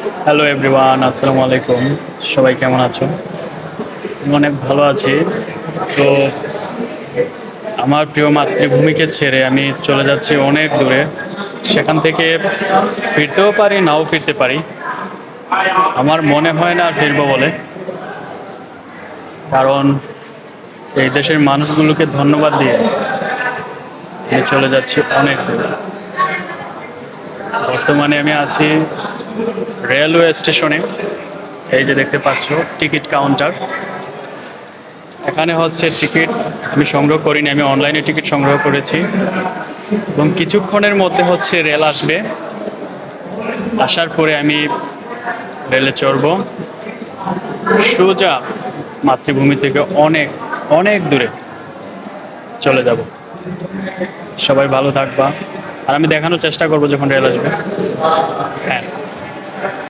Hello everyone, আসসালামু আলাইকুম। সবাই কেমন আছো? আমি অনেক ভালো আছি। তো আমার প্রিয় মাতৃভূমিকে ছেড়ে আমি চলে যাচ্ছি অনেক দূরে। সেখান থেকে ফিরতেও পারি, নাও ফিরতে পারি। আমার মনে হয় না আর ফিরবো বলে। কারণ এই দেশের মানুষগুলোকে ধন্যবাদ দিয়ে আমি চলে যাচ্ছি অনেক দূরে। বর্তমানে আমি আছি রেলওয়ে স্টেশনে। এই যে দেখতে পাচ্ছ, টিকিট কাউন্টার। এখানে হচ্ছে টিকিট আমি সংগ্রহ করিনি, আমি অনলাইনে টিকিট সংগ্রহ করেছি এবং কিছুক্ষণের মধ্যে হচ্ছে রেল আসবে। আসার পরে আমি রেলে চড়ব, সোজা মাতৃভূমি থেকে অনেক অনেক দূরে চলে যাব। সবাই ভালো থাকবা, আর আমি দেখানোর চেষ্টা করব যখন রেল আসবে। হ্যাঁ।